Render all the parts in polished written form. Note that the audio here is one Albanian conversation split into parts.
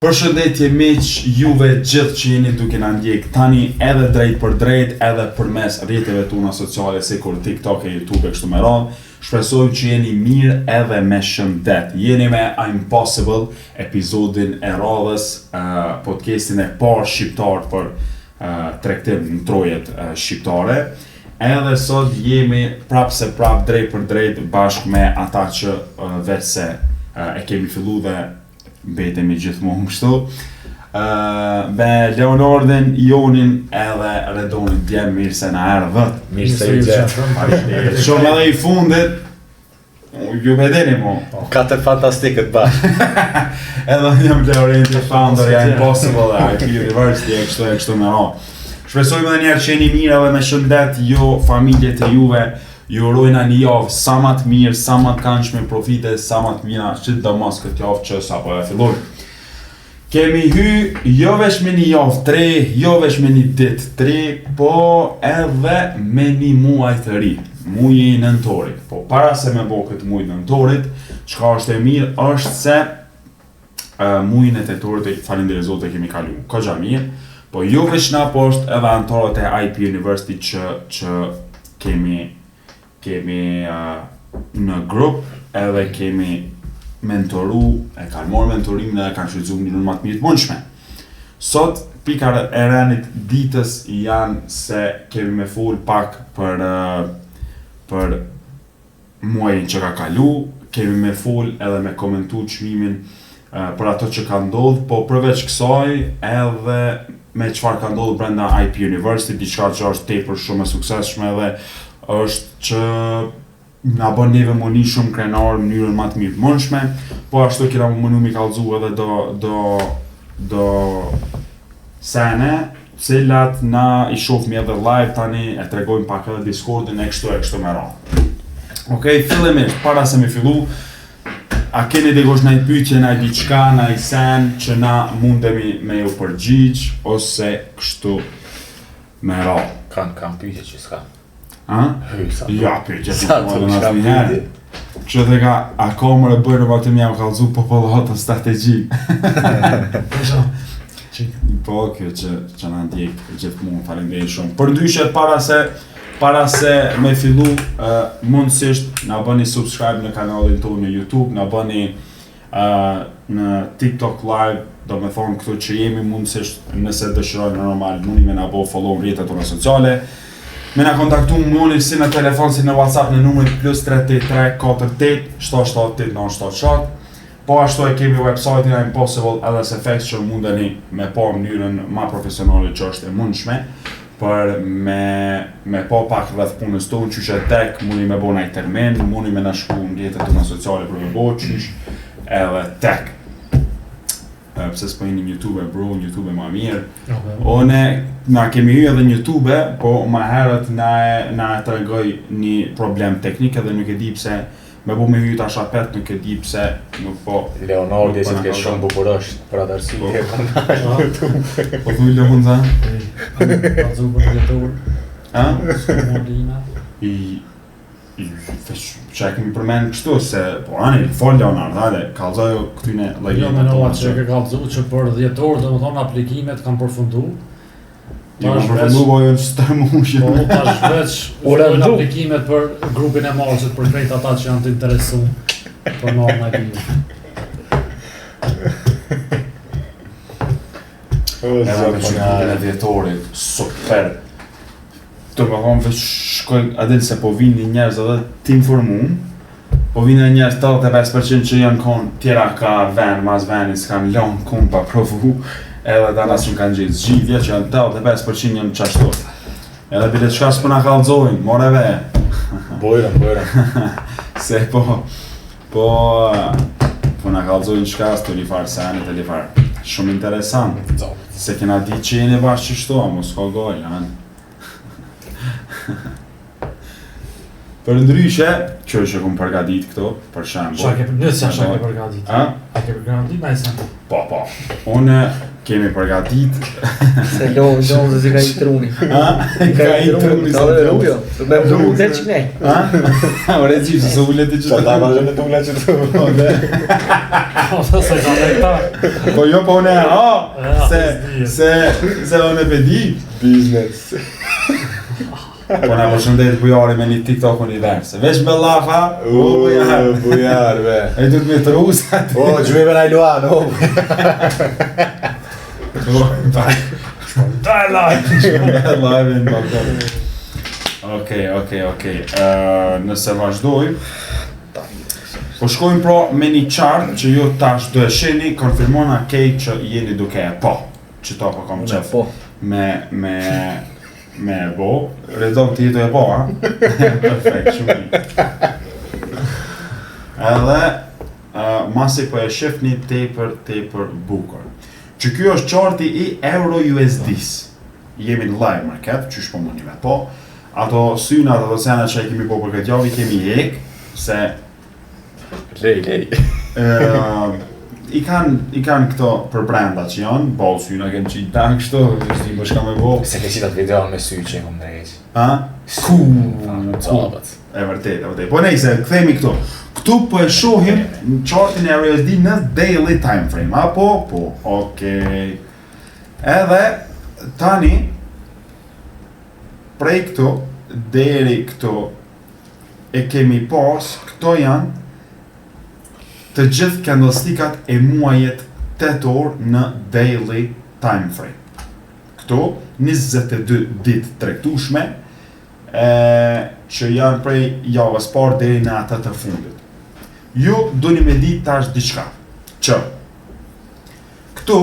Përshëndetje miq, juve gjithë që jeni duke na ndjek tani edhe drejt për drejt, edhe përmes rrjeteve tona sociale si kur TikTok e YouTube e kështu me radhë. Shpresoj që jeni mirë edhe me shëndet. Jeni me Impossible, episodin e radhës, podcastin e parë shqiptar për tregtim në trojet shqiptare. Edhe sot jemi prap drejt për drejt bashkë me ata që vetë se e kemi fillu dhe mbetemi gjithmonë kështu. Me Leonardin, Jonin edhe Redonin djem mirë se na erdhët. Mirë se ju gjetë. Shumë edhe i fundit, ju vedeni mo. 4 fantastikët bashkë. Edhe jam Leonardin, founder e Impossible dhe IP University e kështu me ra. Shpresojmë edhe njerë që jeni mirë edhe me shëndet, jo familjet e juve. Ju urojna një javë sa ma të mirë, sa ma të këndshme profite, sa ma të mira që të mos këtë javë që sa po e filloj. Kemi jo vesh me një javë 3, jo vesh me një ditë 3, po edhe me një muaj të ri, muaji i nëntorit. Po para se me bo këtë muaj nëntorit, çka është e mirë është se muajin e tetorit e falenderoj Zotit e kemi kalu kogja mirë, po jo vesh na po është edhe anëtarët e IP University që kemi në grup edhe kemi mentoru, e kanë marrë mentorimin edhe kanë shfrytzuar në mënyrë më të mirë të mundshme. Sot pika e rënit ditës janë se kemi me fol pak për muajin që ka kalu, kemi me fol edhe me komentu çmimin për ato që ka ndodhur, po përveç kësaj edhe me çfarë ka ndodhur brenda IP University, diçka që është tepër shumë e suksesshme edhe është që na bën neve më një shumë krenar në mënyrën më të mirë të mundshme, po ashtu kena mënu mi kallëzu edhe do sene, cilat na i shohmi edhe live tani, e tregojmë pak edhe Discordin e kështu me radhë. Okej, fillimisht, para se me fillu, a keni dikush ndaj pyetje, ndaj diçka, ndaj sen që na mundemi me ju përgjigj ose kështu me radhë? Kam pyetje që s'ka. Ja, pyetje që të asë njëherë. Që dhe ka, a komër e bërë vë të mja më kalëzu popullatën strategji. Po, kjo që në ndjek gjithë mund, falenderoj shumë. Për ndryshet, para se me fillu, mundësisht na bëni subscribe në kanalin tonë në YouTube, na bëni në TikTok live, do me thonë këtu që jemi mundësisht nëse dëshirojnë normal, mundi me na bo follow në rrjetet tona sociale. Me na kontaktu mundi si në telefon, si në WhatsApp në numrit +383 48 778 977. Po ashtu e kemi website-in Impossible LSFX që mundeni me po mënyrën ma profesionale që është e mundshme për me po pak rreth punës tonë, që tek mundi me bo naj termin, mundi me na shku në rrjetet tona sociale për me bo qysh edhe tek. Pse s'po jeni në YouTube, bro, në YouTube e ma mirë. One, na kemi hy edhe në YouTube, po ma herët na tregoj një problem teknik edhe nuk e di pse me bu me hy tash apet, nuk e di pse nuk po... Leonardi si t'ke shumë bukurësht, për atë arsye e përna në YouTube. Po thuj Leonza? Kalzu për jetur. Ha? Molina. Që e kemi përmenë kështu, se po ani, fol Leonard, hajde, kalzojo këtyne lejene. Jo, menova që e ke kalzu që për dhjetor, dhe më thonë aplikimet kam përfundu. Jo, kam përfundu, po jo në stërmushje. Po, tash veç, ufojnë aplikimet për grupin e marësit, për krejt ata që janë të interesu për marrë në biju. Edhe me qytetin e dhjetorit, super. Të më thonë veç shkojnë, adil se po vinë njerëz edhe t'informum, po vinë njerëz 85% që janë konë tjera ka ven, mas veni s'kanë lonë konë pa provu, edhe ta nasë më kanë gjithë zgjidhja që janë 85% janë qashtot. Edhe bilet qka s'po na kallzojnë, more ve. Bojrën. Se po na kallzojnë qka s'të li farë senit e li farë. Shumë interesant, se kena di që jeni bashkë qështu, a mos ka gojnë, Për ndryshe, që kom përgadit këto, për shembull. Nëse çka ke përgatit. A ke përgatit më sa? Po. Unë kemi përgatit. Se lo se si ka i truni. Ka i truni sa të jo. Me vru dhe që ne. Ore gjithë, se ullet e gjithë. Ta vazhën e tula që të Se ka dhe këta. Po jo, po une, se unë e pedi. Business. Po na përshëndet bujari me një TikTok universe. Vesh me lafa, Bujar, be. e du të me të rusat. Gjujme na Luan, Daj Live në balkon. Okej. Nëse vazhdojmë, po shkojmë pra me një qartë që ju tash do e sheni, konfirmona kej që jeni duke e po. Që ta po kom qef me e bo. Redon të jetu e po, ha? Perfekt, shumë mirë. Edhe, masi po e shifni tepër bukur. Që kjo është qarti I Euro USD-s. Jemi në live market, që shpo më njëve po. Ato synat, ato senet që e kemi po për këtë javë, I kemi hek, se... Lej. I kanë këto për brenda që janë, po syna kemë qitë tanë kështu, si më shka me bo. Se ke qitat video me sy që e kom drejtë. Cool. E vërtet. Po nejse, këthejmi këtu. Këtu po e shohim në chartin e USD në daily time frame, apo? Po, okej. Edhe, tani, prej këtu, deri këtu, e kemi pas, këto janë të gjithë candlestickat e muajet tetor në daily time frame. Këto 22 ditë tregtueshme që janë prej javës parë deri në atë të fundit. Ju doni me ditë tash diçka, që këtu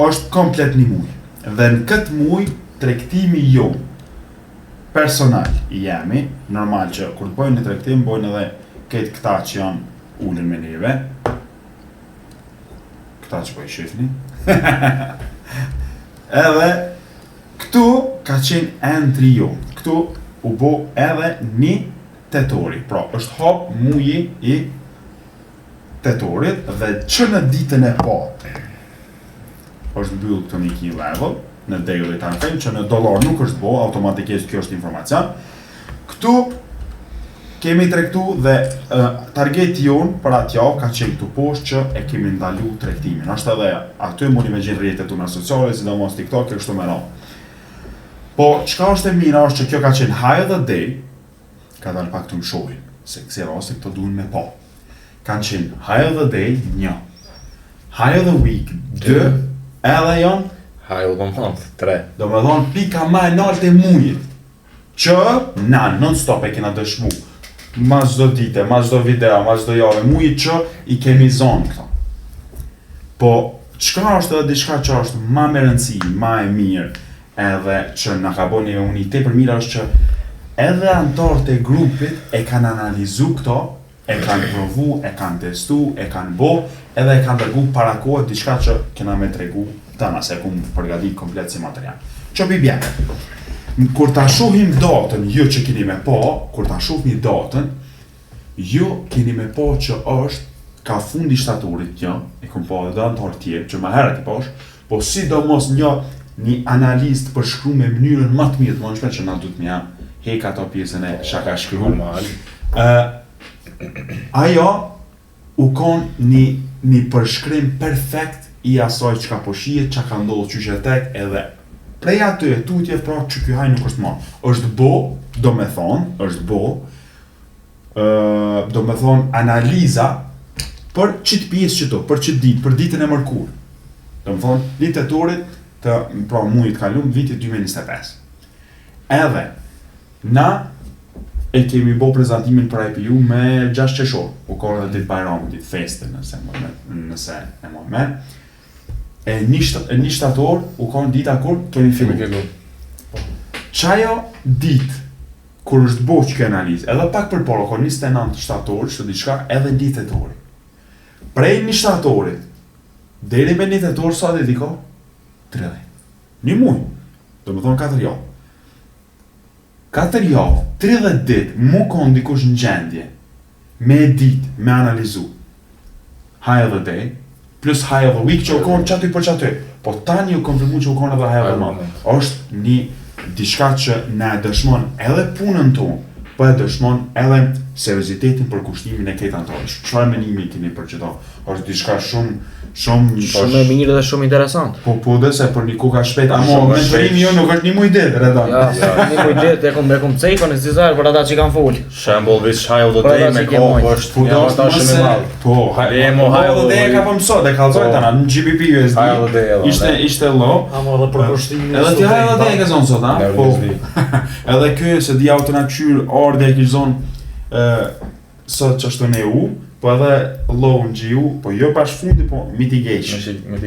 është komplet një muaj, dhe në këtë muaj tregtimi jo personal I jemi, normal që kur të bojnë një tregtim, bojnë edhe këtë këta që janë ullën me neve. Këta që po I shifni. Edhe, këtu ka qenë entry jo. Këtu u bo edhe një tetori. Pra, është hap muji I tetorit dhe që në ditën e parë është mbyll këto një key level në daily time frame, që në dollar nuk është bo, automatikisht kjo është informacion. Këtu kemi tregtu dhe targeti jonë për atë javë ka qenë këtu poshtë që e kemi ndalu tregtimin. Ashtë edhe aty mundi me gjenë rrjetet tona sociale, sidomos TikTok e kështu me radhë. Po, çka është e mira është që kjo ka qenë high of the day, ka dalë pak të më shohin, se kësi rasti këto duhen me po. Kanë qenë high of the day, 1. High of the week, 2, edhe janë high of the month, 3. Do me thonë pika ma e nalt e mujit, që na non-stop e kena dëshmu. Mas çdo dite, mas çdo video, mas çdo javë, mujit që I kemi zonë këto. Po, çka është edhe diçka që është ma me rëndësi, ma e mirë, edhe që na ka bënë një unite për mirë është që edhe anëtarët e grupit e kanë analizu këto, e kanë provu, e kanë testu, e kanë bo, edhe e kanë dërgu para kohë diçka që kena me tregu tëna, se kum përgatit komplet si material. Që pi bjekë. Kur ta shohim datën, ju që keni me po, kur ta shohim datën, ju keni me po që është ka fundi shtatorit kjo, e kom po edhe antarë tjerë, që ma herët I posh, po sidomos një analist përshkru me mënyrën më të mirë të mënshme, që na du të mja hek ato pjesën e shaka shkru. Ajo u konë një përshkrim perfekt I asaj që ka po shihet, që ka ndodhë qyshe tek, edhe prej aty e tutje, pra që kjo haj nuk është ma. Është bo, do me thonë analiza për qitë pjesë qëto, për qitë ditë, për ditën e mërkur. Do me thonë, një tetorit të pra mujit kalum, vitit 2025. Edhe, na e kemi bo prezentimin për IPU me 6 qeshor, u korë dhe ditë Bajramit, ditë feste, nëse e moment. E një shtator u konë dita kur kemi fillu. Qajo dit kur është bo që kjo analizë, edhe pak për poro, konë 29 shtator, që diçka edhe një tetori. Prej një shtatorit, deri me një tetor, sa dhe diko? 30. Një muj, do më thonë 4 javë. 4 javë, 30 ditë, mu konë dikush në gjendje, me edit, me analizu, high of the day, plus high of the week që u konë qaty për qaty, po tani u konfirmu që u konë edhe high of the month. Është një diçka që na dëshmon edhe punën tonë, po e dëshmon edhe seriozitetin për kushtimin e këtë antarësh. Çfarë mendimi keni për çdo? Është diçka shumë e mirë dhe shumë interesant. Po dhe se për një koka shpejt, ama mentorimi jo nuk është një muj ditë, redon. Ja, një muj ditë e kom cekon e zizar për ata që kanë folë. Shembull veç high of the day me kohë është një avantash shumë i madh. Po, high of the day ka po mësoj, e kallzoj tani në GBP USD. High of the day. Ishte low. Ama edhe për kushtimin. Edhe ti high of the day ka zonë sot, ha? Po. Edhe ky se di auto natyr orde e kish zonë sot që është në EU, po edhe low në GU, po jo bashkëfundi, po mitigation.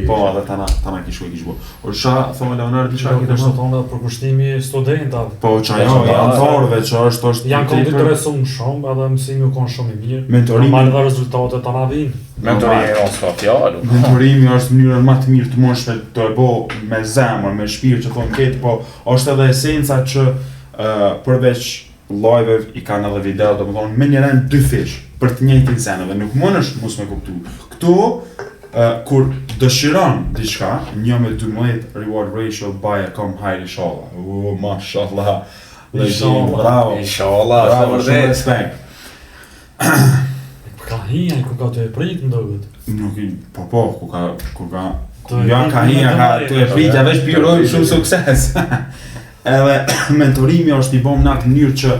Po edhe tana kishu e kish bo. O qa, thome Leonardo, qa këtë është tonë për kushtimi studentave. Po qa jo, antarëve që është... Janë konë të interesuar shumë, edhe mësimi u konë shumë i mirë. Mentorimi... Normal dhe rezultate të na vinë. Mentorimi e s'ka fjalë. Mentorimi është mënyrën më të mirë të moshme të e bo me zemër, me shpirë që thonë ketë, po është edhe esenca që përveç live i kanë edhe video, do më thonë, me njëren 2 fish për të njëjtin sen, dhe nuk mund është mus me kuptu. Këtu, kur dëshiron diçka, 1:12 reward ratio by a com high inshallah. Mashallah. Bravo. Inshallah, bravo, shumë respekt. Ka hija, ku ka të e prit më dogët? Nuk i, po, ku ka... Ja, ka hija, ka të e prit, ja veç piroj shumë sukses. Edhe mentorimi është i bom në atë mënyrë që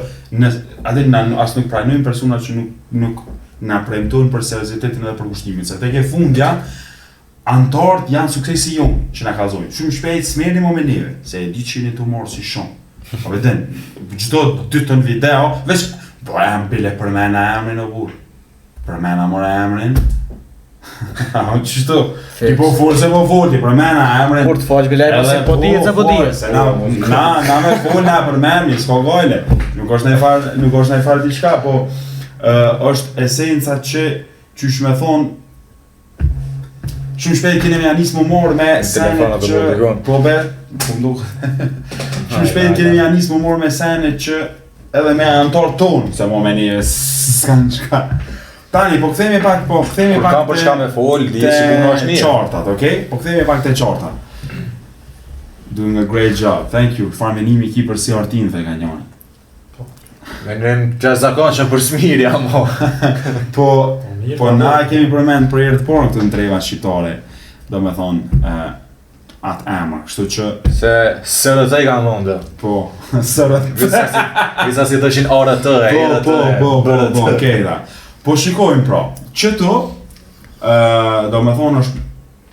as nuk pranojmë persona që nuk na premtojnë për seriozitetin edhe për kushtimin, se tek e fundja antarët janë suksesi jonë që na kallzojnë. Shumë shpejt s'merrni më me neve, se e di që jeni të morë si shumë. Po vetëm çdo 2 ton video, veç po jam bile për mëna emrin o burr. Për mëna mora emrin. Qështu, ti po forse po folti, për mena emrin... Kur të faqë bilaj, se po dihet se po dihet. Na me fol na për memi, s'ka gajle. Nuk është nej farë diçka, po është esenca që qysh me thonë shumë shpejt kene me anis më morë me senet që... Po be, po mduk. Shumë shpejt kene me anis më morë me senet që edhe me antar tonë, se mo me një s'kanë qka. Tani, po kthehemi pak ka për shka me fol, di që punë është mirë. Qartat, okay? Po kthehemi pak te qartat. Doing a great job. Thank you. Farmenimi ki për si artin the ka njëri. Menojm jashtëzakonshëm për smirje, ama. Po na kemi përmend për herë të parë këtë në treva shqiptare. Domethënë atë emër, kështu që se SRT i kanë dhënë. Po, SRT. Visa si thoshin RT, Po, okay da. Po shikojmë pra, qëto, do me thonë është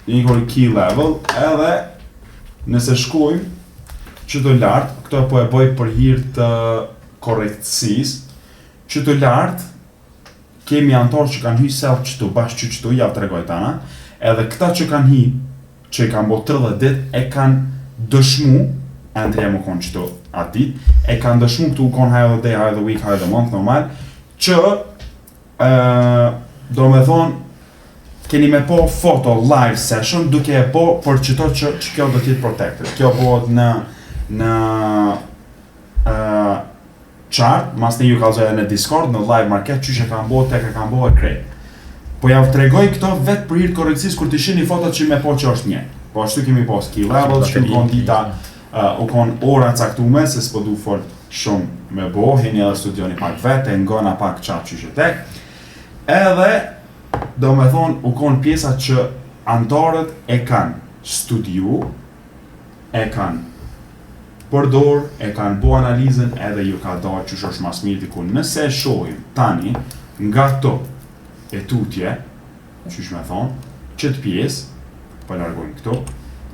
një key level, edhe nëse shkojmë qëto lartë, këto po e bëj për hir të korrektësis, qëto lartë, kemi antarë që kanë hy self qëto, bashkë qëto, ja të regoj tana, edhe këta që kanë hy, që i kanë bo 30 dit, e kanë dëshmu, Andrea më konë qëto atë dit, e kanë dëshmu këtu u konë high of the day, high of the week, high of the month, normal, që do me thonë, keni me po foto live session duke e po për qëto që kjo do t'jetë protected. Kjo bëhet në chart, mas një ju kalzoj edhe në Discord, në live market, që e kanë bëhet, tek e kanë bëhet krejt. Po ja tregoj këto vetë për hir të korrektësisë kur të shihni fotot që me po që është një. Po ashtu kemi po skill level, që u konë dita, u konë ora caktume, se s'po du fort shumë me bo, hini edhe studioni pak vete, ngona pak qatë që tek. Edhe, do me thonë, u konë pjesa që antarët e kanë studiu, e kanë përdor, e kanë bo analizën, edhe ju ka da që është mas mirë diku. Nëse shohim tani, nga to e tutje, që me thonë, qëtë pjesë, po largojmë këto,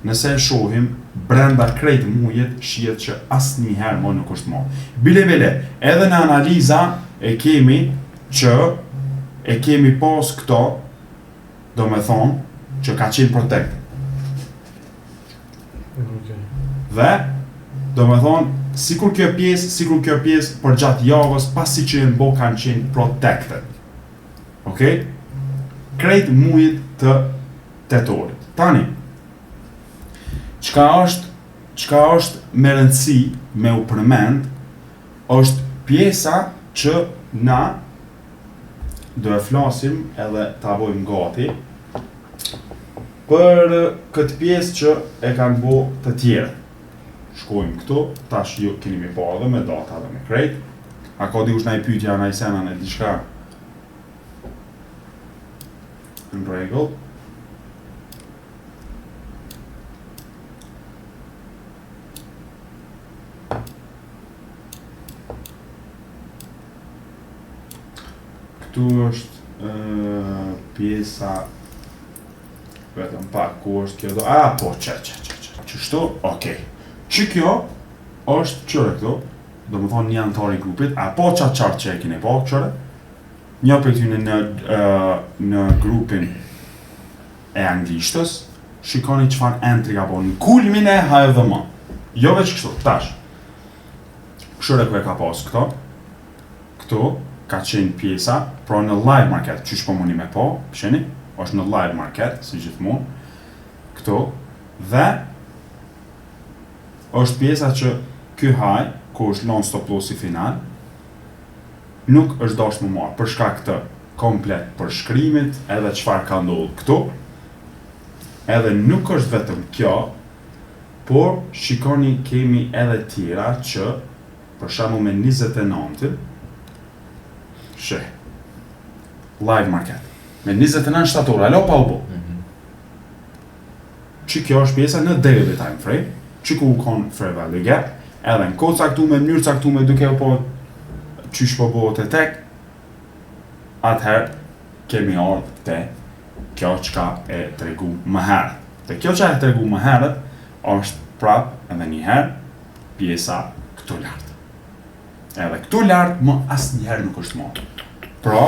nëse shohim, brenda krejt mujet, shihet që asë njëherë më nuk është mo. Bile, edhe në analiza e kemi që e kemi pas këto, do me thonë, që ka qenë protected. Dhe, do me thonë, sikur kjo pjesë për gjatë javës, pasi që në bo kanë qenë protected. Okej? Krejt mujit të tetorit. Tani, qka është me rëndësi me u përmend, është pjesa që na do e flasim edhe ta bojmë gati për këtë pjesë që e kanë bo të tjerë. Shkojmë këtu, tash ju keni mi pa edhe me data dhe me krejt. A ka dikush na i pyetja na i sena në diçka? Në rregull. Këtu është pjesa vetëm pak ku është kjo do... po, qështu? Okej. Që kjo është qëre këtu, do më thonë një antar i grupit, po qartë që e kine po, qëre? Një për këtyne në grupin e anglishtës, shikoni qëfar entry ka po në kulmin e HFM. Jo veç kështu, tash. Qëre ku e ka pas këto? Këtu ka qenë pjesa, pra në live market, qysh po muni me po, pësheni? Është në live market, si gjithmonë, këtu, dhe është pjesa që ky haj, ku është non stop lossi final, nuk është dashur më marrë, për shkak të komplet përshkrimit, edhe çfarë ka ndodhur këtu, edhe nuk është vetëm kjo, por shikoni kemi edhe tjera që, për shembull me 29-ën, live market. Me 29 shtator, alo pa u bo. Që kjo është pjesa në daily time frame, që ku u konë fair value gap, edhe në kohë caktume, në mënyrë caktume, duke u po qysh po bëhet e tek, atëherë kemi ardhur te kjo çka e tregu më herët. Te kjo që e tregu më herët është prap edhe një herë pjesa këtu lart. Edhe këtu lart më asnjëherë nuk është marrë. Pra,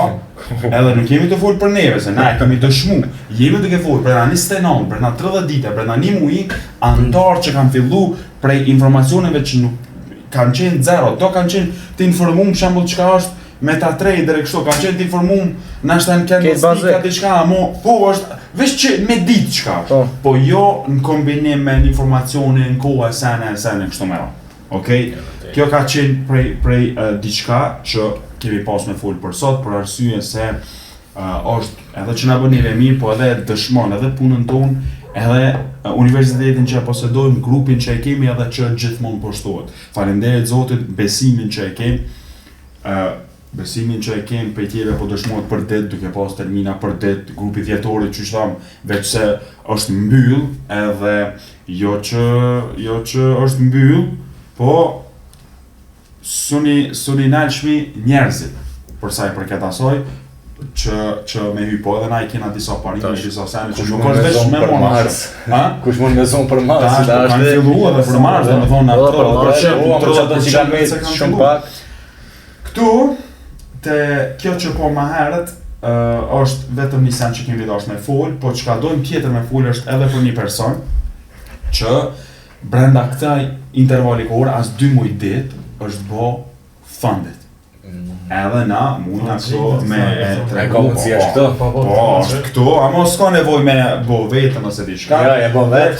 edhe nuk jemi të folë për neve, se na e kemi dëshmu, jemi duke folë brenda 29, brenda 30 dite, brenda 1 muaj, antarë që kanë fillu prej informacioneve që nuk kanë qenë zero, to kanë qenë të informum për shembull çka është MetaTrader e kështu, kanë qenë të informum, nashta në candlestick diçka, po është veç që me ditë çka është, po jo në kombinim me informacione në kohë sene kështu më radh. Okej? Kjo ka qenë prej diçka që kemi pas me folë për sot, për arsye se është edhe që na bën neve mirë, po edhe dëshmon edhe punën tonë, edhe universitetin që e posedojmë, grupin që e kemi edhe që gjithmonë poshtohet. Faleminderit Zotit, besimin që e kemi për tjere po dëshmohet për ditë, duke pas termina për ditë, grupi vjetorit që thamë, veç se është mbyll, edhe jo që është mbyll, po suni nalshmi njerëzit, përsa i përket asoj, që me hypo edhe na i kena disa parime, disa sene, që nuk është veç me Mars. Kush mund me zonë për Mars? Ta është kanë fillu edhe për Mars, dhe me thonë shumë pak. Këtu, te kjo që po ma herët, është vetëm një sen që kemi dash me folë, po që ka dojmë tjetër me folë është edhe për një person, që brenda këtaj intervali kohore, as 2 muaj ditë, është bo funded. Edhe na, mujna këto me tregu. Po, është këto, a mos s'ka nevoj me bo vetën ose diçka. Ja, e bo vetë.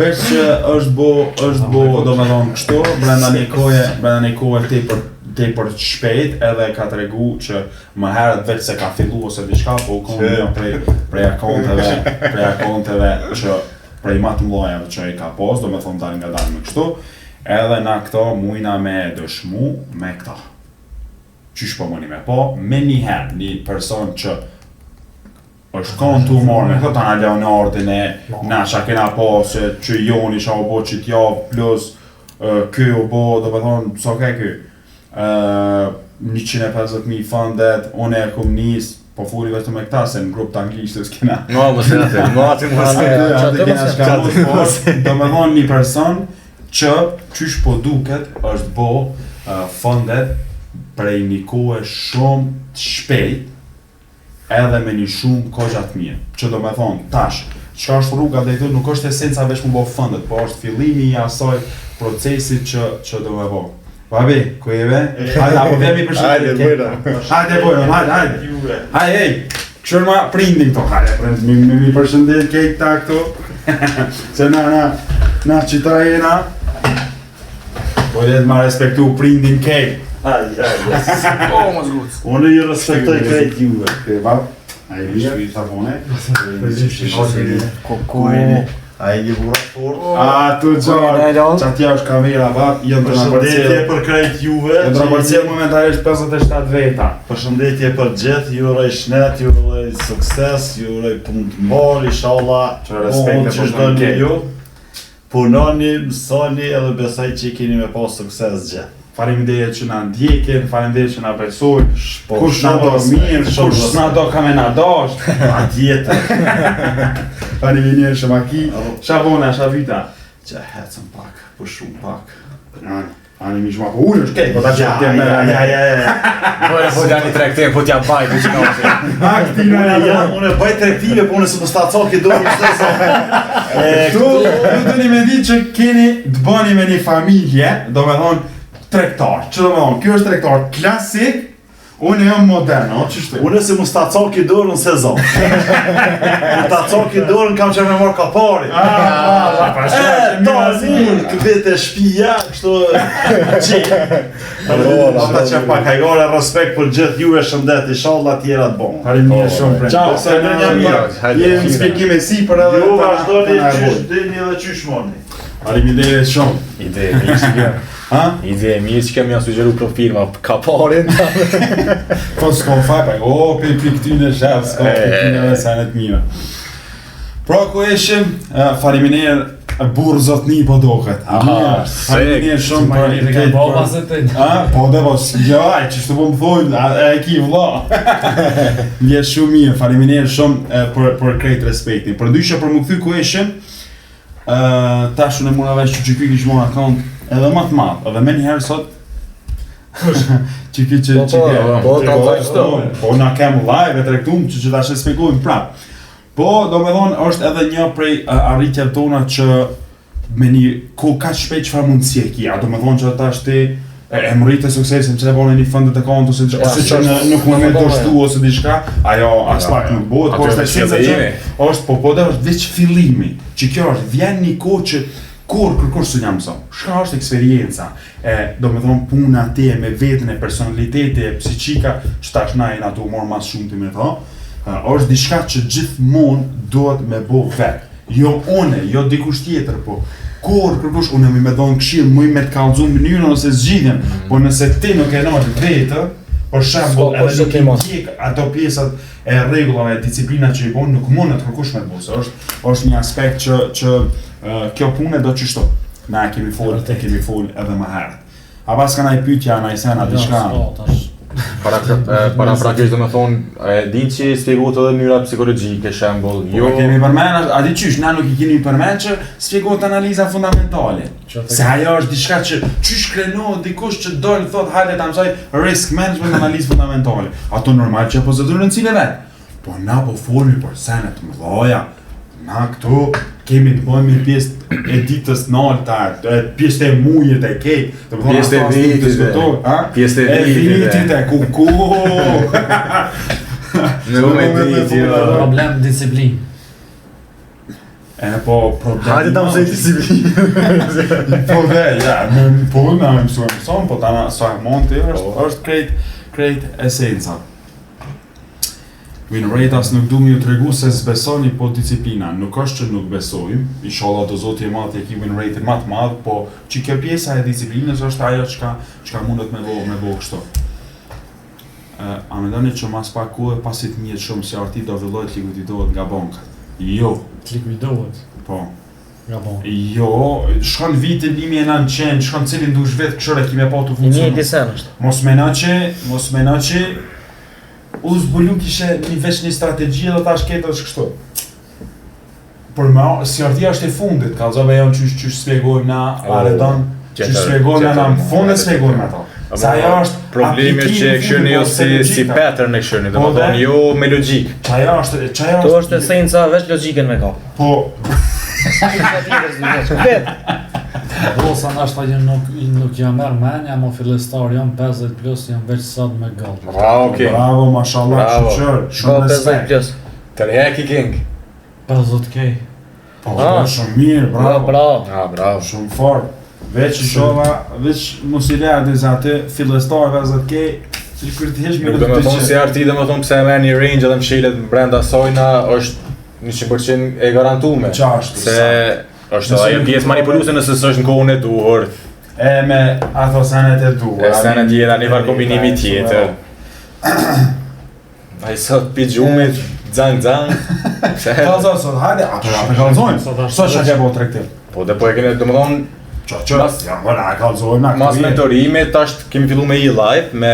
Veç që është bo, do me thonë kështu, brenda një kohë tepër shpejt, edhe ka tregu që më herët veç se ka fillu ose diçka, po konë prej akonteve që prej ma të mlojave që i ka pos, do me thonë dalë nga dalë me kështu, edhe na këto mujna me dëshmu me këta. Qysh po mëni me po, me njëherë, një person që është konë të marrë me këta në Leonardin e na që kena po se që joni që u bo që t'javë plus ky u bo, do me thonë, so ke ky, 150.000 fundet, une e kum nisë, po furi vetëm me këta, se në grup të anglishtës kena... No, më se në të, do me thonë një person që qysh po duket është bo fundet prej një kohë shumë të shpejt edhe me një shumë kohë gjatë mirë. Që do me thonë, tash, që është rruga dhe i të nuk është esenca veç më bo fundet, po është fillimi i asaj procesit që do me bo. Babi, ku jeve? Hajde, apo vemi për shëndet. Hajde, hajde. Hajde, këshur ma prindin to, hajde, mi përshëndet kejt ta këtu. Se na qita jena. jetë ma respektu prindin kej. Mos gut. Unë ju respektoj krejt juve. Keva, a i vishë, sapone. A i një burat fort. A, tu gjarë, që atja është kamera, va, jënë të Përshëndetje për krejt juve. Jënë të raportje momentarisht 57 veta. Përshëndetje për gjithë, ju uroj shnet, ju uroj sukses, ju uroj punë të mbarë, inshallah. Që respekte që çdo një ju. Punoni, mësoni edhe besoj që i keni me pas sukses gjithë. Faleminderit që na ndjekin, faleminderit që na besojnë. Po, Kush na do mirë, kush na do ka me na dash. Atjetër. Faleminderit që ma ki. Shavona, shavita. Që hecëm pak, për shumë pak. Ani mi shma, po unë është kej, po ta që të me... Po dani tregtim, po t'ja baj, po që ka Ja, unë e bëj tregtive, po unë se më sta coki dorë më shtesë. Tu të një me di që keni të bëni me një familje, do me thonë tregtar. Që do me thonë, kjo është tregtar klasik, unë jam modern, o qështu? Unë se më sta coki dorë në sezon. Më ta coki dorën kam që me marrë kapari. Këvete shpija, kështu qikë. Ata që pak hajgore, respekt për gjithë juve, shëndet, inshallah tjera të bon. Faleminderit shumë prem. Ciao, Se në një mirë. Jemi në spjegime si për edhe... Ju vazhdoni qysh dini dhe qysh moni. Faleminderit shumë. Ide e mirë që kemë. Ide e mirë që kemë ja sugjeru profil ma kaparin. Po s'ko faj, pa pe këtyne shef, s'ko këtyne dhe senet mira. Pra ku eshim, faleminderit burë zotni po doket. Faleminderit shumë për këtë për... Po dhe po s'gjaj, që shtu po më thujnë, e ki vla. Ndje shumë mirë, faleminderit shumë për krejt respektin. Për ndyshe për më këthy ku eshim, tash unë e mura vesh që ky kishë mora akont edhe më të madh, edhe më njëherë sot po na kem live e tregtum që tash e shpjegojmë prap. Po, domethënë është edhe një prej arritjeve tona që me një kohë kaq shpejt çfarë mundësi e ki, a domethënë që tash ti e mritë suksesin që e bën në fundet e kontos ose që nuk më do shtu ose diçka, ajo as pak nuk bëhet, por është esenca që është po dhe është veç fillimi, që kjo është vjen një kohë që kur kërkosh së jam mëson. Shka është eksperjenca, domethënë puna te me veten e personaliteti e psiqika, që tash na jena të umor mas shumë të me tha, është diçka që gjithmonë duhet me bo vetë. Jo une, jo dikush tjetër, po kur kërkosh unë me dhon këshill, më me të kallëzu mënyrën ose zgjidhjen, po nëse ti nuk e nën vetë, për shembull, edhe nuk i ndjek ato pjesat e rregullave, disiplinat që i bën, nuk mund të kërkosh me të bëj. Është një aspekt që kjo punë do të shto. Na kemi fol edhe më herët. A pas kanë ai pyetja ana isena diçka. Para prakisht do me thonë, din që spjegohet edhe mënyra psikologjike, shembull, jo... Kemi përmen, a di qysh, na nuk i kemi përmen që spjegohet analiza fundamentale. Se ajo është diçka që qysh krenohet dikush që dojnë thot hajde ta mësoj risk management analizë fundamentale. Ato normal që pozicionin në cilë vetë. Po na po folmi për senet më dhoja. Na këtu kemi të bëjmë një pjesë e ditës nalta, pjesë e mujët e kejt, pjesë e vitit e kuku. Problem disiplin. Po problem. Hajde ta mësoj disiplinë. Po dhe, ja, po na mëson, po ta sa monti është krejt esenca. Win rate as nuk du mi ju tregu se zbesoni po disiplina, nuk është që nuk besojmë, inshallah do zoti e madh e ki win rate më të madh, po që kjo pjesa e disiplinës është ajo çka mundet me bo kështu. A mendoni që mas pak kohë pasi të njëjtë shumë se arti do fillohet likuidohet nga bankat? Jo. Likuidohet. Po. Nga bankat. Jo, shkon vitin 1900, shkon cilin dush vetë këshore kime pa të funksionë. Një disen është. Mos mena që u zbulu kishe një veç një strategji dhe ta shketa është kështu. Për me, si artia është e fundit, kalzove janë që shpjegojmë na aredon, që shpjegojmë na në fundet shpjegojmë ato. Sa ajo është problemi është që e këshirni jo si pattern e këshirni, dhe më thonë jo me logjik. Qaja është... To është esenca veç logjiken me ka. Po... Rosa nashta nuk jam merë menja, mo filestar jam 50 plus, jam veç sot me gallë. Bravo, mashallah, shumë respekt. 50 plus. Të reheki king. 50k. Po, shumë mirë, bravo. Bravo. Bravo. Shumë fort. Veç inshallah, veç mos i lërë dhe atë fillestarëve zot ke që kërtesh me Nuk do me thonë si arti dhe me thonë pse e merr një range edhe mshilet brenda sajna është 100% e garantume. Qashtu, Se është ajo pjesë manipuluese nëse s'është në kohën e duhur. E me ato senet e duhur. E senet tjera një farë kombinimi tjetër. Ai sot pi gjumit, xang. Kalzoj sot, hajde, atë kalzojmë. Sot që ke bo tregtim? Po dhe po e kene domethënë Ja, vëna, kalzojmë na. mas mentorimit tash kemi filluar me live me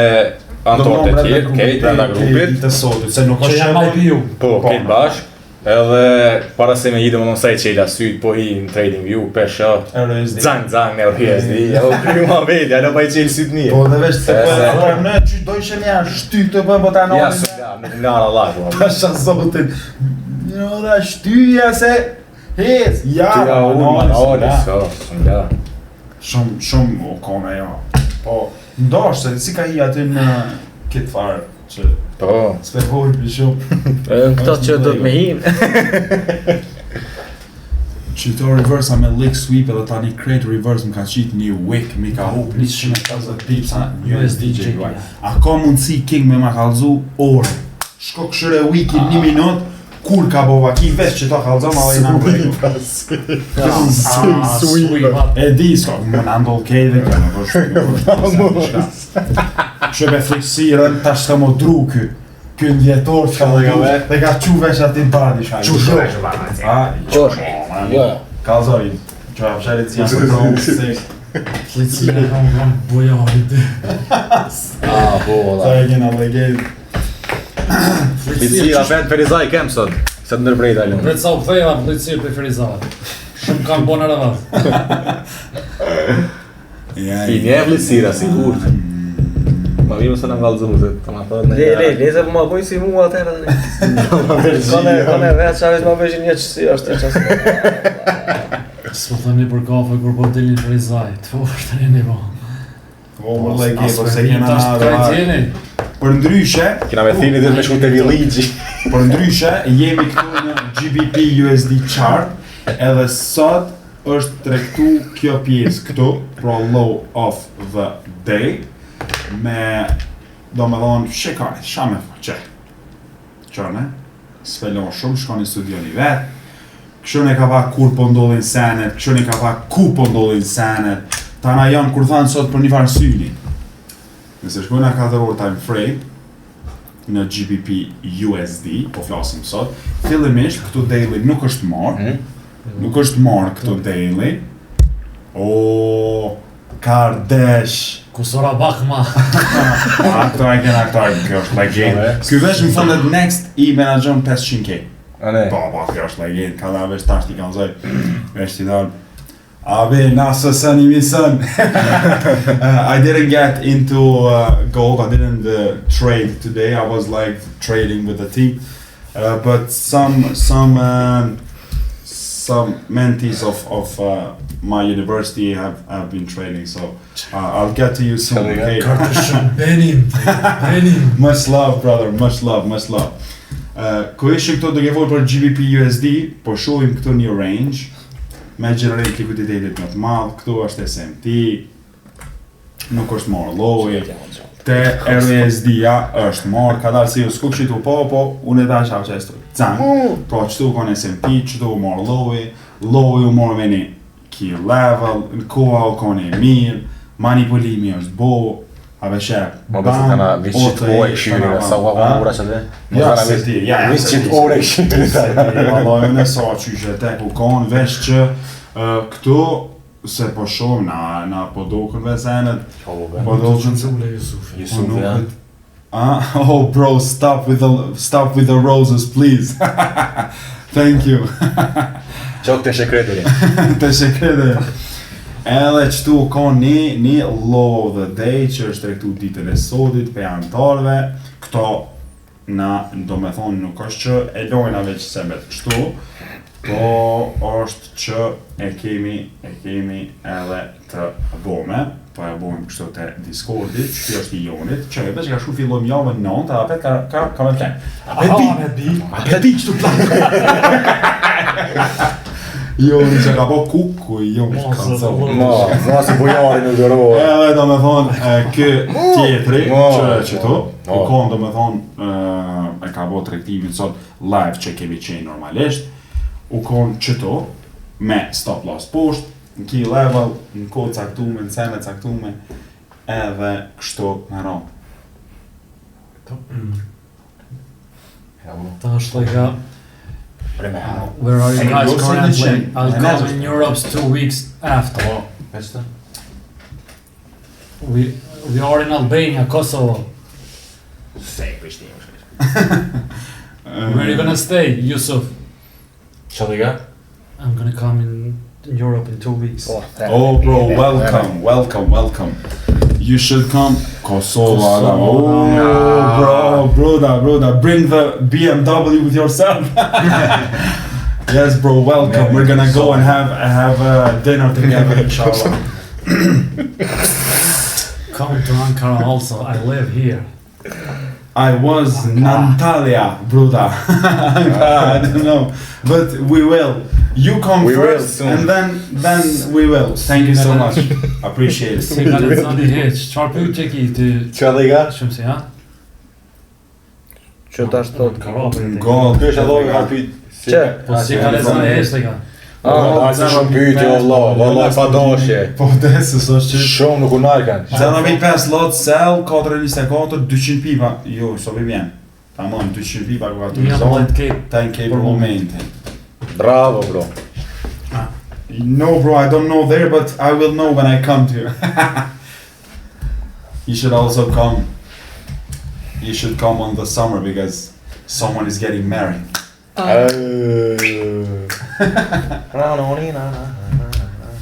anëtarët e tjerë, Kate brenda grupit. Të sotit, se nuk Që është jam malpi ju. Po, Kate bashk. Edhe para se me i domethënë sa i çela syt, po i në trading view pesha. RSD. Xang në RSD. Jo, kry Muhamedi, ajo pa i çel syt mirë. Po dhe veç të Se- po ne që dojshem ja shty të bë bota në. Ja, s'la, nuk lara live. Pasha zotin. Jo, da shtyja se hez, ja. Tira unë, ja. Shumë o kone, ja. Po, ndosh se si ka hi aty në këtë farë që Po. s'përvoj për shumë. Këto që do të me hinë. Që to reversa me lick sweep edhe tani crate reverse më ka qit një wick, mi ka hup 150 pipsa USD JY. A ka mundësi King me ma kallzu orë? Shko këshire wiki 1 minut, kur ka bova ki veç që ta kallzom a i në mbregu. Sweep. E di, s'ka, më në ndoll kejve, kjo në vështë. Shëbe friksirën, ta shtë më dru ky. Ky në vjetor që ka dhe ka qu veç ati badi shka. Qu veç badi. Qosh. Jo. Kalzoj, që a pësherit si jasë të promë se. Shlicia kam bojarit. Po, Ta e kena legend. Licira vet Ferizaj kem sot. Se të ndërbrejta lënë. Vetë sa u ktheva policir për Ferizat. Shumë kanë bon ravat. I një licira sigurt. Ma vimë se në ngallëzumë, se të ma thotë në Leze po ma boj si mua atërë. Kone vetë që avesh ma bëshin një qësi është të qësë. S'po thëni për kafe kur po dilin Ferizat. Po është një po. Po, më legend, po se kena tash na trajtjeni. Për ndryshe, Kina me thini dhe me shku të villagji. për ndryshe, jemi këtu në GBP USD chart, edhe sot është tregtu kjo pjesë këtu, pro low of the day, me, do me thonë, shikoni, shame që, qërne, s'felon shumë, shkoni studioni vetë, këshën e ka pa kur po ndodhin senet, këshën e ka pa ku po ndodhin senet, tana janë kur thanë sot për një farë syni. Nëse shkojnë 4 orë time frame në GBP USD, po flasim sot, fillimisht këtu daily nuk është marrë, nuk është marrë këtu daily. O, Kardesh. Kusora bakma. Akto e kena aktarë, kjo është legend. Ky vesh më thonë next i menagjon 500k. Ane. Po, kjo është legend, ka da vesh tash t'i kanë zoj, vesh t'i dalë. Abi, nasë sën I misën. I didn't get into gold, I didn't trade today, I was like trading with the team. But some mentees of my university have been trading, so I'll get to you soon. Okay? Kartëshën benim. Much love, brother, much love. Ku ishim këto do ke folë për GBP USD, po shohim këtu një range, me generate liquiditetit më të madh, këtu është SMT, nuk është marrë lowi, te RSD-ja është marrë, ka dalë si ju s'ku këshitu po, unë e da shau që e stoj, zang, pra qëtu u konë SMT, qëtu u marrë lowi u marrë me një key level, në koha u konë e mirë, manipulimi është bo, a shep, Ma bëse të na visqit ore këshyri, sa u ura që dhe? Ja, se ti, ja. Visqit ore këshyri. Vallaj, unë e sa qyshe tek u konë, veç që këtu, se po shumë na podokën vesenet, podokën se... Jusufi. Oh bro, stop with the roses, please. Thank you. Qok të shekretëri. Të shekrede. Edhe qëtu ka një law of the day që është tregtu ditën e sotit pe antarëve. Këto do me thonë nuk është që e lojna veç se me të kështu, po është që e kemi edhe të bome, po e bome kështu të Discordit, që është I Jonit, që e që ka shu fillojmë javën 9, a apet ka me plan. A pet bi kështu plan. Jo, unë që ka po kuku, jo më shkancov. Ma se bujari në dërua. Edhe do me thonë, kë tjetri, që tu, u konë do me thonë, e ka bo tregtimin sot live që kemi qenë normalisht, u konë që tu, me stop loss poshtë, në ki level, në kohë caktume, në sene caktume, edhe kështu në ronë. Ta është like where are you guys currently? I'll come in Europe 2 weeks after. We are in Albania, Kosovo. Where are you gonna stay, Yusuf? I'm gonna come in Europe in 2 weeks. Oh bro, welcome. You should come Kosovo. Oh brother, bring the BMW with yourself. Yes bro, welcome. We're gonna go and have a dinner together inshallah. Come to Ankara also, I live here. I was in Antalya, brother. I don't know, but we will. You come first, and then we will. Thank you so much. Appreciate it. Si ka lexoni hiç, çfarë pyetje ki ty? Çfarë ka? Shumë si, ha? Që ta shtot. God. Ky është Allahu ka pyet. Që? Po si ka lexoni hiç ka? Ai sa shumë pyetje valla pa dashje. Po desë s'është që Shumë nuk u nalkan. 0.5 lot sell 424 200 pipa. Jo, so vi bien. Tamam 200 pipa ku aty Ja, zonë. po ke 10k per momentin. Bravo bro. No bro, I don't know there, but I will know when I come to you. You should also come. You should come on the summer because someone is getting married.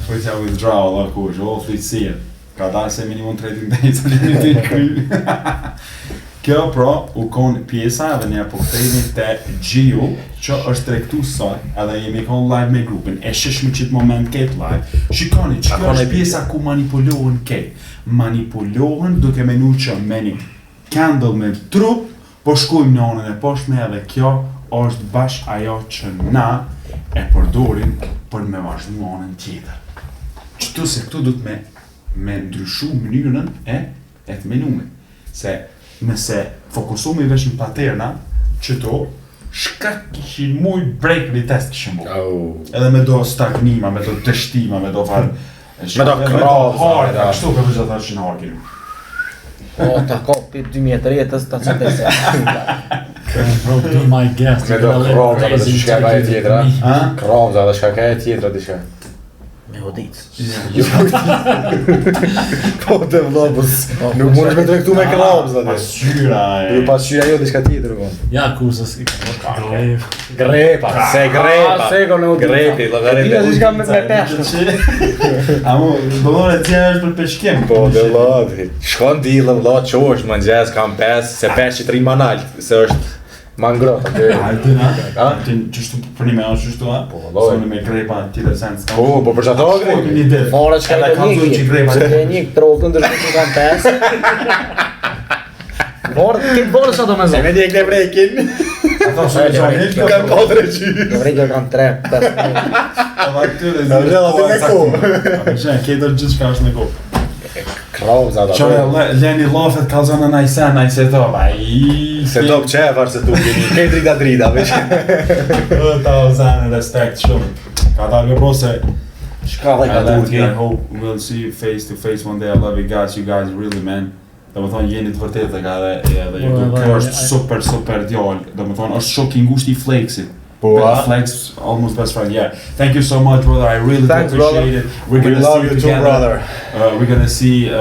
Poi c'è withdrawal la kush, o flisje. Ka dalë se minimum 30 days në një kry. Kjo pra u konë pjesa edhe një kthehemi te Gjiu, që është tregtu sot, edhe jemi konë live me grupin, e shishmi qitë moment ketë live. Shikoni, që kjo është pjesa ku manipulohen ketë. Manipulohen duke menu që me një candle me trup, po shkujmë në anën e poshtme edhe kjo është bash ajo që na e përdorim për me vazhdu anën tjetër. Qëtu se këtu du të me ndryshu mënyrën e të menumit. Se nëse fokusumi vesh në paterna, qëto, shka kishin muj break test kishin bu. Edhe me do stagnima, me do dështima, me do farë... Me do krava, kështu për vëzhat arë që në harkin. O, ta kopi 2003 ta që të se. Bro, be my guest. Me do krava dhe shka ka e tjetra. Krava dhe shka ka e tjetra di shka. Me hodic. Po të vlobës, nuk mund me trektu me krabës atë. Pasyra e... Pasyra jo diçka tjetër kon. Ja, kursës i ka Grepa, se grepa. Grepi, lëgare Ina diçka me peshkën. Amo, do e tjera është për peshkim. Po, dhe lati. Shkon t'ilë vla qosh, më nxez kam 5, se 5 që 3 manal, se është ma ngrot atë. Ti qështu për një me është qështu, a? Po, Soni me grepa tjetër sens. Po, për që ato grepi. Një dit. Fora që ka Edhe e kam të thonë që njëki. grepa Se të njëk trollë të ndërshë që kam 5. Këtë vorë sa do me Se zonë. me djek le vrekin. Ato shumë që anë Nuk kam 4 gjys. Në vrejkjo kam 3, 5. Edhe këtyre Në vëllë aty me ko. Qenë, ketër gjithë shka është me ko. Krabës ato. Qore, leni lafet kalzona najse to, Se top qefar se tu keni. Ke drita, veç. Ta o zanë, respekt shumë. Ka dalë bro se Shka dhe ka I love you, I turki. hope we'll see you face to face one day. I love you guys really man. Do më thonë jeni të vërtet dhe ka edhe ju. Kjo është super djallë. Do më thonë është shok I ngushti I Flexit. Po, a? Flex, almost best friend, yeah. Thank you so much, brother. I really Thanks, appreciate it. We're We gonna love see you too, together. brother. We're gonna see,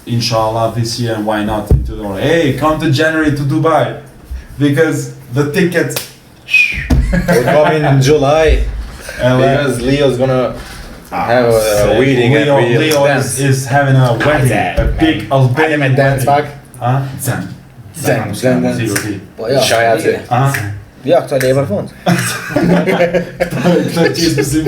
inshallah, this year, and why not into the Hey, come to January to Dubai, because the tickets. We're coming in July. LA. Because Leo's gonna have a wedding and Leo dance. is having a wedding, a big Albanian dance wedding. back. Zen. Zen. Po ja. Shaja ti. Ja, këto e për fund. Këtë qizë pësim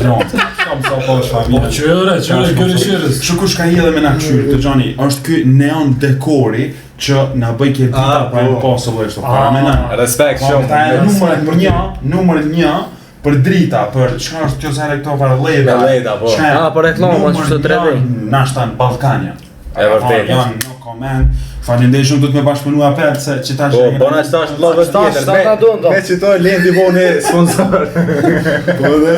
Lont, kam sa po familja. Qyre. Që kush ka hidhe me na këshyr, të gjani, është ky neon dekori që na bëj këtë dita pra impossible është, para me na. Respekt Ta e shumë. numër 1 për drita, për çka është kjo zare këto para leda. Leda, po. Për reklama, që të 3D. Nashta në Ballkania. E vërtetë. Janë no comment. Faleminderit shumë, do të më bashkëpunu apel se që tash. Po, bona stash vlogë tjetër. Sta do. Me çito Lendi voni sponsor. Po dhe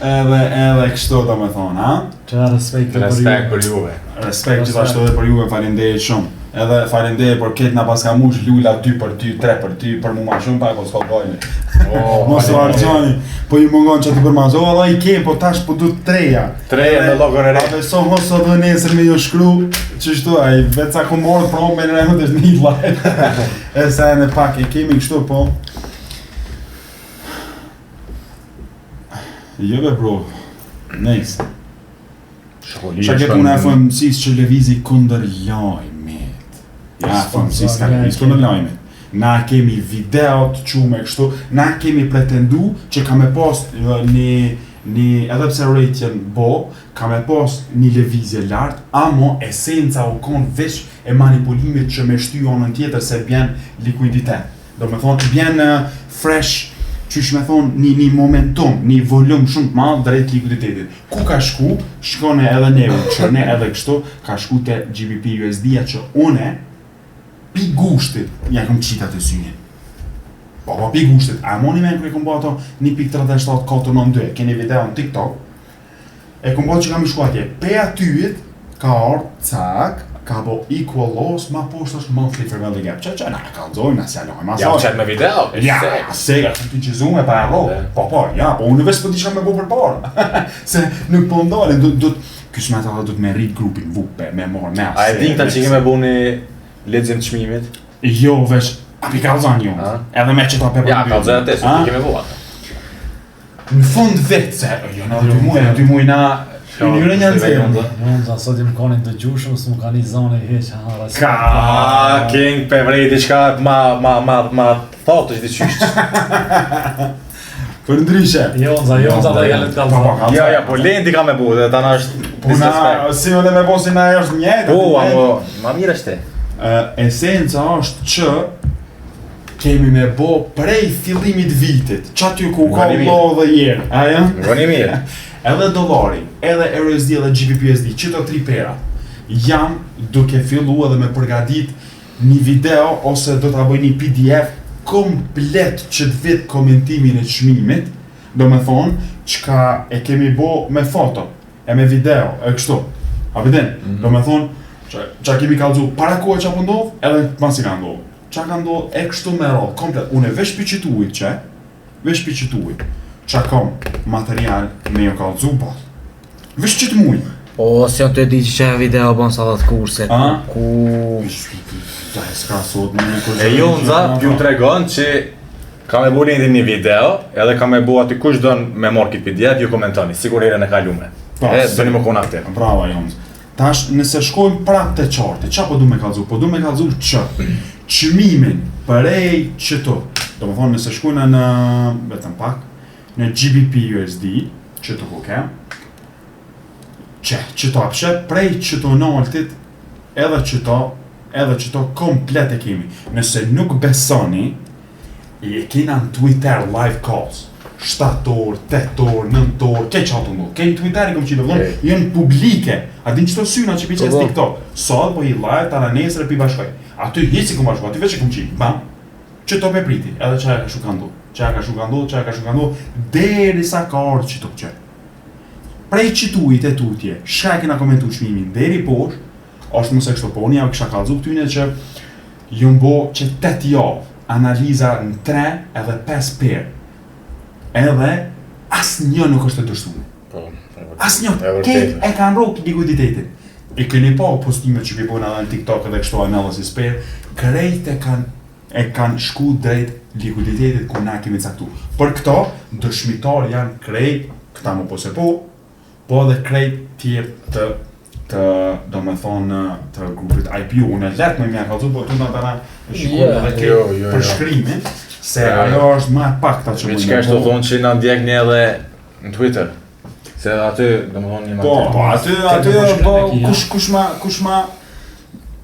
edhe kështu do me thonë, ha? Që respekt Respekt për juve. Respekt gjithashtu edhe për juve, faleminderit shumë. Edhe faleminderit për këtë na paska mush lula 2 për ty, 3 për ty, për mua shumë pa po s'ka gojë. Mos u argjoni, po ju mungon çati për mazo, valla i kem, po tash po duhet 3-ja. 3 në logon e re. A beso mos sot do nesër me ju shkru, çështu ai vetë ku morë prom me në është një live. Esa në pak e kemi kështu po. Jo be bro. Nice. Qa këtë unë e fëmë mësis që levizi kunder lajmit. Ja, fëmë mësis ka leviz kunder lajmit. Na kemi video të qume kështu, na kemi pretendu që ka me pas një edhe pse rejtjen bo, ka me pas një levizje lartë, amo esenca u konë veç e manipulimit që me shty onën tjetër se bjen likuiditet. Do me thonë, bjen fresh, qysh me thonë një momentum, një volum shumë të madh drejt likuiditetit. Ku ka shku, shkone edhe neve, qërne edhe kështu, ka shku te GBP USD-a që une, pi gushtit, ja kom qita të synin. Po pi gushtit, a moni me kërë kom bo ato 1.37.492, keni video në TikTok, e kom bo që kam i shku atje, pe atyit, ka ardhë, cak, ka bo equal loss, ma poshtë është monthly fair value gap. Që na kalzojmë, na sjalojmë, ma Ja, u qëtë me video. ja, se, ti që zume pa arro, po, ja, po unë veç po ti që me bo për parë, se nuk po ndalin, kësh me ata do të me rrit grupin vupe, me morë, me A e din këta që keme bu një lexim të çmimit? Jo, veç, api kalzan jo, edhe me që ta pepa Ja, kalzoj atë, se ti keme bu atë. Në fund vetë, se, jo, në 2 muaj na, njëre një nëzirë. Unë sot i më konin të gjushëm, së më ka një zonë i heqë, respekt. Ka, king pe vrej diçka ma thotë që ti qyshtë. Për ndryshe. Jonza dhe jellet kalzon. Ja, po Lendi ka me bu, dhe ta na është disrespekt. Si unë me bosi na është njëjtë. Po, ma mirë është te. Esenca është që kemi me bo prej fillimit vitit, qaty ku ka lo dhe jerë, aja? Rëni mirë. Edhe dollari, edhe EURUSD edhe GBPUSD, qëto 3 pera, jam duke fillu edhe me përgadit një video ose do t'a bëj një PDF komplet që të vit komentimin e çmimit, do me thonë qka e kemi bo me foto, e me video, e kështu. A vidin, do me thonë qa kemi kalzu para kohë që apo ndodh, edhe masi ka ndodh. Qa ka ndodh e kështu me rol, komplet. Unë e vesh piqituit që, vesh piqituit. Qa kom material me jo kalzu ball. Vesh qitë muj. O, si janë të di që video bon sa dhe të kurse. Ku... Ja, s'ka sot me një kërë... E Jonza ju tregon që ka me bu Lendi një video, edhe ka me bu aty kush don me marr këtë PDF, ju komentoni, sigur herën e kalume. E doni më kona këtë. Brava Jonza. Tash, nëse shkojmë prap të qarti, qa po du me kalzu? Po du me kalzu që qmimin përej qëto. Do më thonë, nëse shkojnë në, vetëm pak, në GBP USD, qëto ku kem, qëto apshe, prej qëto naltit, edhe qëto komplet e kemi. Nëse nuk besoni, i kena në Twitter live calls. 7 orë, 8 orë, 9 orë, ke qatë më, ke në Twitter i kom qitë, jenë publike, a din qëto syna që piqes TikTok, sot po i live, tala nesër e pi bashkoj, aty hici kom bashkoj, aty veç e kom qitë, bam, që to pe priti, edhe qaja ka shukandu, qaja ka shukandu, deri sa ka orë që to qërë. Prej qituit e tutje, shka e kena komentu çmimin deri posh, është mëse kështu po, unë jam kësha kalzu këtyne që ju mbo që 8 javë, analiza në 3 edhe 5 perë, edhe asë një nuk është të dërshtume. Asë një, kejt e kanë rogë likuiditetin. E keni pa postime që pipojnë edhe në TikTok edhe kështu analysis per, krejt e kanë shku drejt likuiditetit ku na kemi caktu. Për këto, dëshmitar janë krejt, këta më po se po edhe krejt tjerë të të, do me thonë, të grupit IPU. Unë e letë me mja kalzu, po të nga e shikon edhe ke përshkrimin, se ajo është më e pakta që Çka është të thonë që na ndjekni edhe në Twitter. Se aty, domethënë një Po, aty kush ma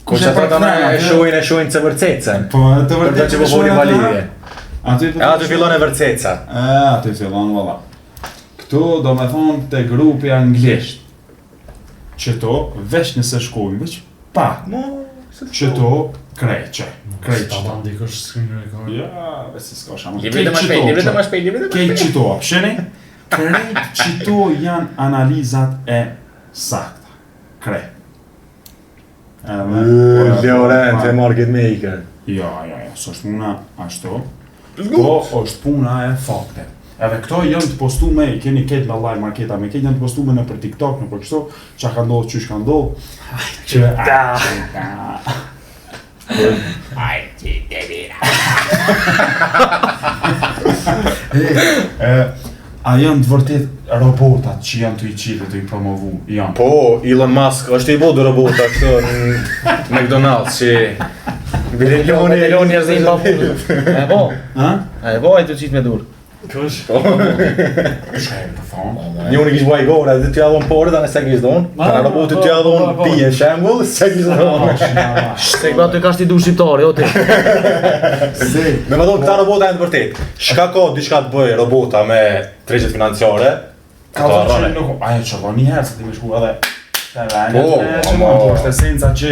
Kush ata tani e shohin të vërtetën. Po, të vërtetë që po bori validje. Aty fillon e vërteca. Aty fillon valla. Këtu do me thonë te grupi anglisht. Që to veç nëse shkojnë, veç pa. Që to kreqe. Ta ban dikush screen record. Ja, besi s'ka shama. Libri të më shpejt. Kej qito, apsheni? Krejt qito janë analizat e sakta. Krejt. Leorent e market maker. Ja, s'është puna ashtu. Po, është puna e fakte. Edhe këto janë të postume, i keni ketë në live marketa me ketë, janë të postume në për TikTok, në për kështu, qa ka ndodhë, qysh ka ndodhë. A janë të vërtet robotat që janë të i qitë të i promovu, janë. Po, Elon Musk është i bodu robota kështu në McDonald's që Elon njerëzim pa punë. E po? E po, e të qitë me dur. Kush? Shkajmë të thonë. Një unë i kishë buaj gora, dhe t'ja dhon porë, dhe nëse kishë dhon. Ka robotit t'ja dhon pije, shembull, se kishë dhon. Se këta të ka shti du shqiptari, o ti. Me më thonë, këta robota e në të vërtet. Shka ka diçka të bëjë robota me tregjet financiare? Ka të që nuk... Ajo që do një herë se ti me shku edhe... Po, është esenca që...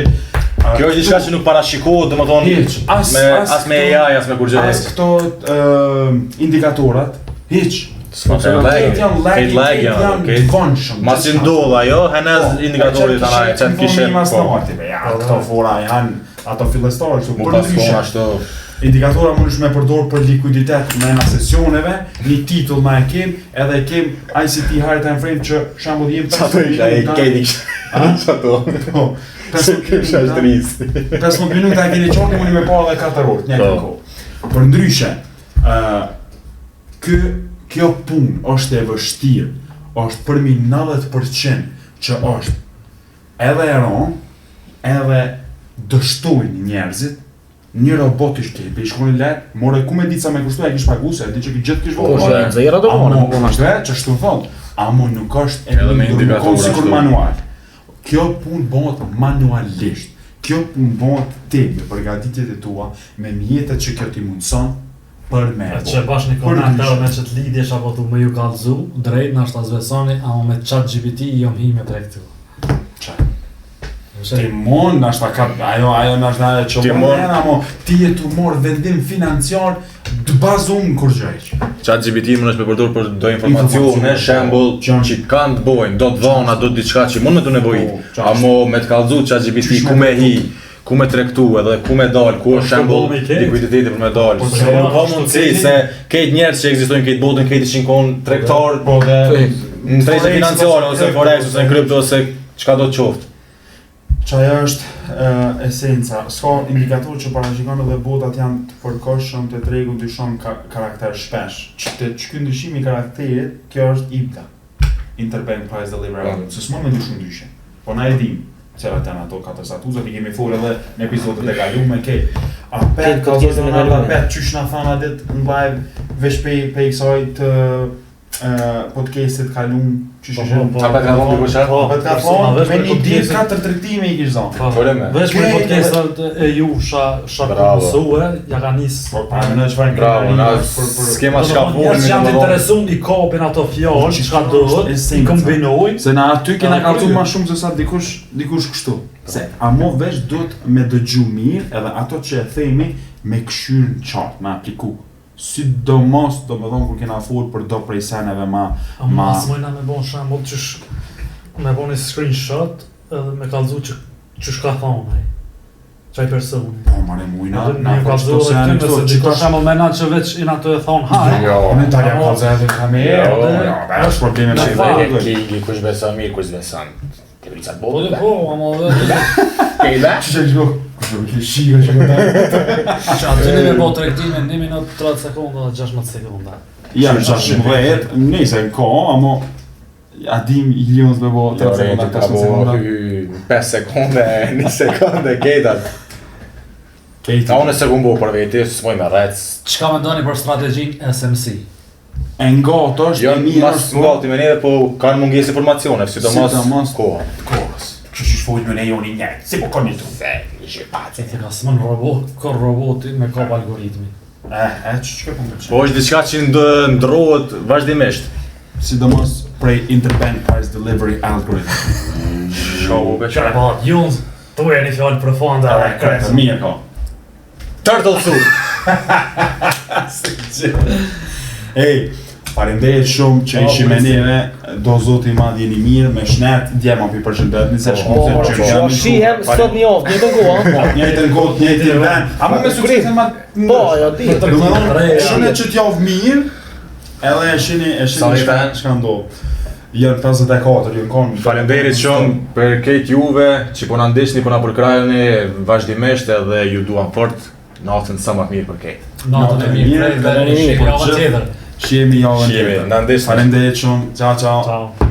Kjo është diçka që nuk parashikohet, domethënë, as me AI, as me kur gjë. As këto indikatorat, hiç. Këtë janë të vonshëm. Mas që ndodh ajo, henez indikatorit tana që të kishe... Këto fora janë ato fillestarë, kështu Mu për pas fona ashtu... Indikatora mund është me përdor për likuiditet në ena sesioneve, një titull ma e kem, edhe kem ICT Higher Time Frame që shambull jem 15 minuta e keni qonë, unë me pa edhe 4 orë, një këko. Për ndryshe, kjo pun është e vështirë, është përmi 90% që është edhe e ronë, edhe dështojnë njerëzit, një robot ishte, pe i shkoni letë, more ku me ditë sa me kushtu e kish pagu, se e di që ki gjithë kish vojë. Amo që shtu thonë, amo nuk është e lindur, nuk është sikur manual. Kjo pun bëhet manualisht, kjo pun bëhet ti me përgatitjet e tua, me mjetet që kjo ti mundëson, për me bo. Që bash një koment edhe me që të lidhjesh apo tu me ju kallëzu, drejt në ashtë zvesoni, amo me ChatGPT i jom hime prej këtu. Ti mund, nashta ka, ajo nashta e që mund, amo ti e tu morë vendim financiar të bazum kur gjëjq. ChatGPT mund është me përdor për do informacione, shembull që kanë të bojnë, do të dhona, do të diçka që mund me të nevojit. Amo me të kallëzu ChatGPT ku me hi, ku me tregtu edhe ku me dal, ku është shembull likuiditeti për me dal. Ka mundësi se këtë njerëz që ekzistojnë këtë botën, këtë ishin kon tregtar, po dhe në tregje financiare ose forex ose në kripto ose çka do të qoftë. Qaja është esenca, s'ka indikator që parashikon edhe botat janë të përkohshëm të tregu të shumë karakter shpesh. Që ky ndryshim i karakterit, kjo është IPDA, Interbank Price Delivery Algorithm, se s'mon me ndryshu ndryshe. Po na e dim, cilat janë ato 4 statuzat, i kemi folë edhe në episodet e kalume, a pet, ka zotën në ata pet, qysh na thana dit në live, veç pe i kësaj të podcastit kalum, qysh është A pet ka thonë dikush atë? Apet ka thonë, me një ditë 4 tregtime i kish zonë. Veç me podcastet e ju shak mësue, ja ka nisë. Po, pa në çfarë Bravo, na skema çka Njerëz që janë të interesuar i kapin ato fjalë, çka duhet, i kombinojnë. Se na aty kena kalzu më shumë se sa dikush kështu. Se amo veç duhet me dëgju mirë edhe ato që e themi me këshyrë në qartë, me apliku. Sidomos, do me thonë, kur kena folë për do prej seneve ma... As mojna me bon shambull qysh me bon një screenshot edhe me kallëzu qysh ka thonë ai. Qaj personi. Po, mare mujna, Me kallëzu edhe këty nëse diko shambull me na që veç ina të e thonë haj. Në talja kallëzu edhe kamerë, është probleme me i Kingi, kush beson mirë, kush beson. Ke bricat Po botë. dhe po, amo dhe... Kejda? Që që gjë? Kështë shika që këta. Që aty një me bo të rektimin 1 minutë 30 sekunda dhe 16 sekunda. Janë 16, nëse në ko, amo Adim i Lions me bo 3 sekonda, 4 sekonda. 5 sekonde, 1 sekonde, kejtat. A unë se kumbo për veti, s'moj me rec. Çka mendoni për strategjinë SMC? E ngatë është, Jo, e mirë mas është, ngati me neve, po kanë mungesë informacione, sidomos koha. kohës. Kështë që shfojt me ne joni njëtë, si po koni të fejnë, një shqipaci. Se ka smën robot, ka roboti me kap algoritmi. Që po më Po është diçka që ndrohet vazhdimisht. Sidomos prej Interbank Price Delivery Algorithm. Show be çfarë? Po, Jones, tu e një fjallë profonda dhe Kretë, mirë ka. Turtle Soup. Ej, faleminderit shumë që ishim me neve, do zoti madh jeni mirë, me shnet, djema pi përshëndetni se shkon se Po, shihem sot një javë, një të kohë. Njëjtën kohë, njëjtën vend. A më me suksese ma... Po, jo, di. Shone që t'javë mirë, edhe e shini çka ndodh. Janë 54, janë konë. Faleminderit shumë për këtë juve që po na ndiqni, po na përkrajeni vazhdimisht edhe ju duam fort. Natën sa më mirë për këtë. Natën e mirë, dhe shihemi javën tjetër. Shihemi javën Shihemi, tjetër. na ndiqni. Faleminderit shumë. Ciao, ciao. Ciao.